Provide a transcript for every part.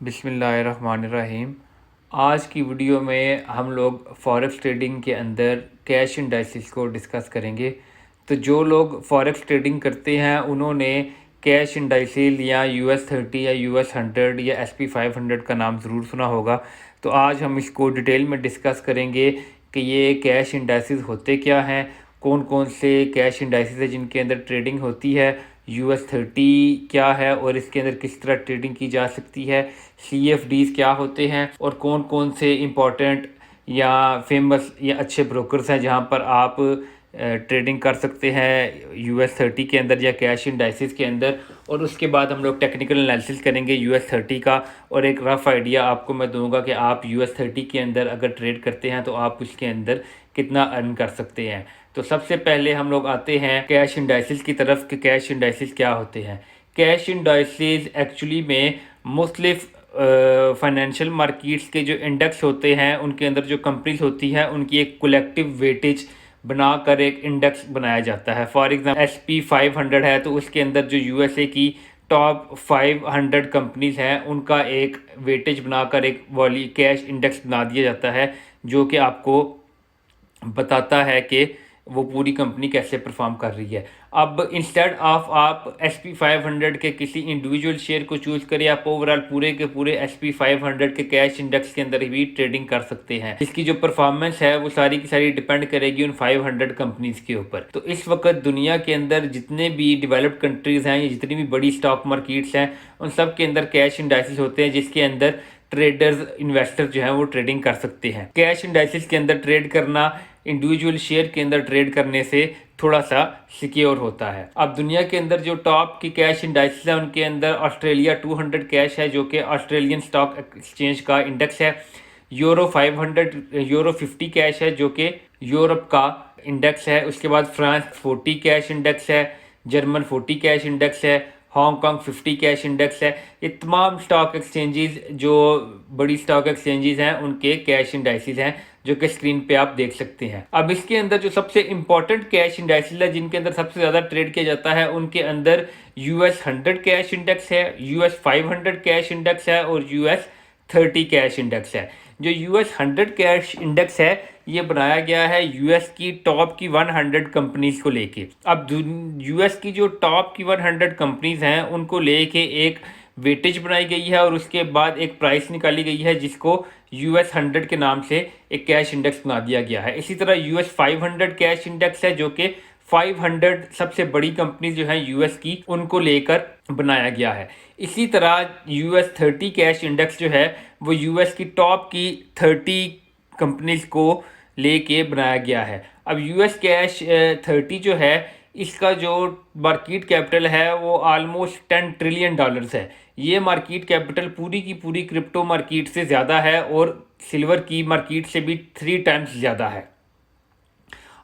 बिस्मिल्लाहिर्रहमानिर्रहीम। आज की वीडियो में हम लोग फॉरेक्स ट्रेडिंग के अंदर कैश इंडाइसिस को डिस्कस करेंगे। तो जो लोग फॉरेक्स ट्रेडिंग करते हैं उन्होंने कैश इंडाइसिस या US 30 या US 100 या SP 500 का नाम ज़रूर सुना होगा। तो आज हम इसको डिटेल में डिस्कस करेंगे कि ये कैश इंडाइसिस होते क्या हैं, कौन कौन से कैश इंडाइसिस है जिनके अंदर ट्रेडिंग होती है, US 30 क्या है और इसके अंदर किस तरह ट्रेडिंग की जा सकती है, CFDs क्या होते हैं और कौन कौन से इम्पोर्टेंट या फेमस या अच्छे ब्रोकर्स हैं जहां पर आप ट्रेडिंग कर सकते हैं US 30 के अंदर या कैश इंडाइसिस के अंदर। और उसके बाद हम लोग टेक्निकल एनालिसिस करेंगे US 30 का और एक रफ़ आइडिया आपको मैं दूंगा कि आप US 30 के अंदर अगर ट्रेड करते हैं तो आप उसके अंदर कितना अर्न कर सकते हैं। तो सबसे पहले हम लोग आते हैं कैश इंडाइसिस की तरफ कि कैश इंडाइसिस क्या होते हैं। कैश इंडाइसिस एक्चुअली में मुख्तलिफ फाइनेंशियल मार्केट्स के जो इंडेक्स होते हैं उनके अंदर जो कंपनीज होती हैं उनकी एक कलेक्टिव वेटेज बनाकर एक इंडेक्स बनाया जाता है। फॉर एग्जाम्पल SP 500 है तो उसके अंदर जो USA की टॉप 500 कंपनीज हैं उनका एक वेटेज बनाकर एक वॉली कैश इंडेक्स बना दिया जाता है जो कि आपको बताता है कि वो पूरी कंपनी कैसे परफॉर्म कर रही है। अब इंस्टेड ऑफ आप SP 500 के किसी इंडिविजुअल शेयर को चूज करें, आप ओवरऑल पूरे के पूरे SP 500 के कैश इंडेक्स के अंदर भी ट्रेडिंग कर सकते हैं। इसकी जो परफॉर्मेंस है वो सारी की सारी डिपेंड करेगी उन 500 कंपनीज के ऊपर। तो इस वक्त दुनिया के अंदर जितने भी डेवलप्ड कंट्रीज हैं या जितनी भी बड़ी स्टॉक मार्केट्स हैं उन सब के अंदर कैश इंडाइसिस होते हैं जिसके अंदर ट्रेडर्स इन्वेस्टर जो हैं वो ट्रेडिंग कर सकते हैं। कैश इंडाइसिस के अंदर ट्रेड करना इंडिविजुअल शेयर के अंदर ट्रेड करने से थोड़ा सा सिक्योर होता है। अब दुनिया के अंदर जो टॉप की कैश इंडाइसिस है उनके अंदर ऑस्ट्रेलिया 200 कैश है जो कि ऑस्ट्रेलियन स्टॉक एक्सचेंज का इंडेक्स है। यूरो 50 कैश है जो कि यूरोप का इंडेक्स है। उसके बाद फ्रांस 40 कैश इंडेक्स है, जर्मन 40 कैश इंडेक्स है, हांगकांग 50 कैश इंडेक्स है। ये तमाम स्टॉक एक्सचेंजेस जो बड़ी स्टॉक एक्सचेंजेस हैं उनके कैश इंडाइसिस हैं जो कि स्क्रीन पे आप देख सकते हैं। अब इसके अंदर जो सबसे इंपॉर्टेंट कैश इंडाइसिस है जिनके अंदर सबसे ज़्यादा ट्रेड किया जाता है उनके अंदर US 100 कैश इंडेक्स है, US 500 कैश इंडेक्स है और US 30 कैश इंडेक्स है। जो US 100 कैश इंडेक्स है ये बनाया गया है यूएस की टॉप की 100 कंपनीज को लेके। अब यूएस की जो टॉप की 100 कंपनीज हैं उनको लेके एक वेटेज बनाई गई है और उसके बाद एक प्राइस निकाली गई है जिसको US 100 के नाम से एक कैश इंडेक्स बना दिया गया है। इसी तरह US 500 कैश इंडेक्स है जो कि 500 सबसे बड़ी कंपनी जो है यूएस की उनको लेकर बनाया गया है। इसी तरह US 30 कैश इंडेक्स जो है वो यूएस की टॉप की 30 कंपनीज को लेके बनाया गया है। अब US कैश 30 जो है इसका जो मार्केट कैपिटल है वो ऑलमोस्ट $10 ट्रिलियन है। ये मार्केट कैपिटल पूरी की पूरी क्रिप्टो मार्केट से ज़्यादा है और सिल्वर की मार्केट से भी 3 टाइम्स ज़्यादा है।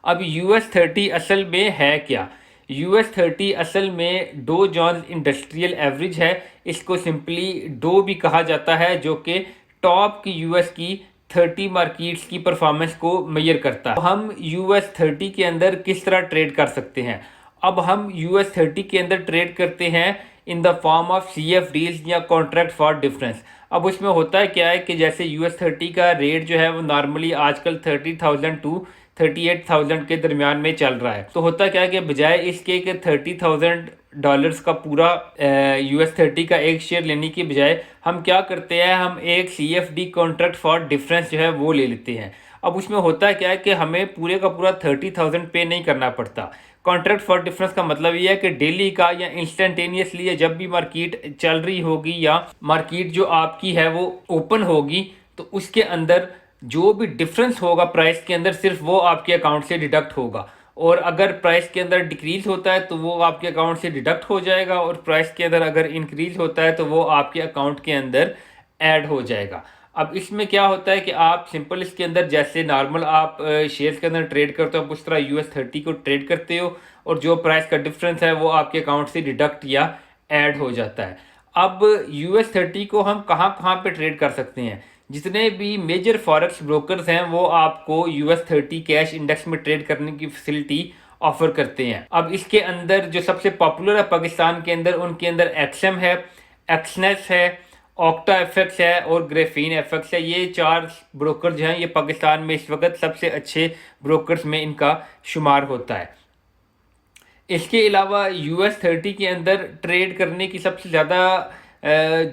अब US 30 असल में है क्या? US 30 असल में डो जोन्स इंडस्ट्रियल एवरेज है। इसको सिंपली डो भी कहा जाता है जो कि टॉप की यूएस की 30 मार्केट्स की परफॉर्मेंस को मेजर करता है। तो हम US 30 के अंदर किस तरह ट्रेड कर सकते हैं? अब हम US 30 के अंदर ट्रेड करते हैं in the form of CFDs या कॉन्ट्रैक्ट फॉर डिफरेंस। अब उसमें होता है क्या है कि जैसे US 30 का रेट जो है वो नॉर्मली आजकल 30,000 टू 38,000 के दरमियान में चल रहा है। तो होता क्या है कि बजाय इसके कि $30,000 का पूरा US 30 का एक शेयर लेने की बजाय हम क्या करते हैं, हम एक CFD कॉन्ट्रैक्ट फॉर डिफरेंस जो है वो ले लेते हैं। अब उसमें होता क्या है कि हमें पूरे का पूरा 30,000 पे नहीं करना पड़ता। कॉन्ट्रैक्ट फॉर डिफरेंस का मतलब ये है कि डेली का या इंस्टेंटेनियसली जब भी मार्केट चल रही होगी या मार्केट जो आपकी है वो ओपन होगी तो उसके अंदर जो भी डिफरेंस होगा प्राइस के अंदर सिर्फ वो आपके अकाउंट से डिडक्ट होगा। और अगर प्राइस के अंदर डिक्रीज होता है तो वो आपके अकाउंट से डिडक्ट हो जाएगा और प्राइस के अंदर अगर इंक्रीज होता है तो वो आपके अकाउंट के अंदर ऐड हो जाएगा। अब इसमें क्या होता है कि आप सिंपल इसके अंदर जैसे नॉर्मल आप शेयर्स के अंदर ट्रेड करते हो आप उस तरह US 30 को ट्रेड करते हो और जो प्राइस का डिफरेंस है वो आपके अकाउंट से डिडक्ट या ऐड हो जाता है। अब US 30 को हम कहाँ कहाँ पे ट्रेड कर सकते हैं? जितने भी मेजर फॉरेक्स ब्रोकर्स हैं वो आपको US 30 कैश इंडेक्स में ट्रेड करने की फैसिलिटी ऑफर करते हैं। अब इसके अंदर जो सबसे पॉपुलर है पाकिस्तान के अंदर उनके अंदर एक्सएम है, एक्सनेस है ऑक्टा एफएक्स है और ग्राफीन एफएक्स है। ये 4 ब्रोकर जो हैं ये पाकिस्तान में इस वक्त सबसे अच्छे ब्रोकर्स में इनका शुमार होता है। इसके अलावा US 30 के अंदर ट्रेड करने की सबसे ज़्यादा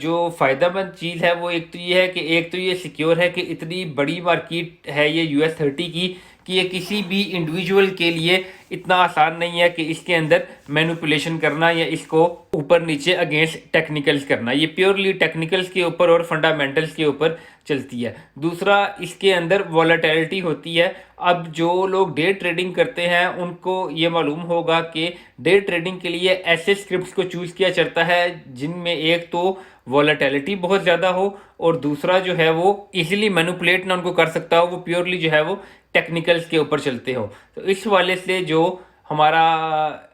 जो फ़ायदेमंद चीज़ है वो एक तो ये है कि एक तो ये सिक्योर है कि इतनी बड़ी मार्केट है ये US 30 की कि ये किसी भी इंडिविजुअल के लिए इतना आसान नहीं है कि इसके अंदर मैनिपुलेशन करना या इसको ऊपर नीचे अगेंस्ट टेक्निकल्स करना। ये प्योरली टेक्निकल्स के ऊपर और फंडामेंटल्स के ऊपर चलती है। दूसरा, इसके अंदर वॉलेटिलिटी होती है। अब जो लोग डे ट्रेडिंग करते हैं उनको ये मालूम होगा कि डे ट्रेडिंग के लिए ऐसे स्क्रिप्ट्स को चूज़ किया जाता है जिनमें एक तो वॉलेटिलिटी बहुत ज़्यादा हो और दूसरा जो है वो इजीली मैनिपुलेट ना उनको कर सकता हो, वो प्योरली जो है वो टेक्निकल्स के ऊपर चलते हो। तो इस वाले से जो हमारा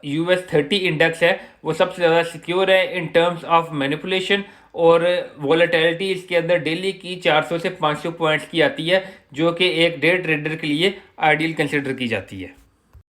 US 30 इंडेक्स है वो सबसे ज़्यादा सिक्योर है इन टर्म्स ऑफ मैनिपुलेशन, और वॉलेटिलिटी इसके अंदर डेली की 400 से 500 पॉइंट्स की आती है जो कि एक डे ट्रेडर के लिए आइडियल कंसिडर की जाती है।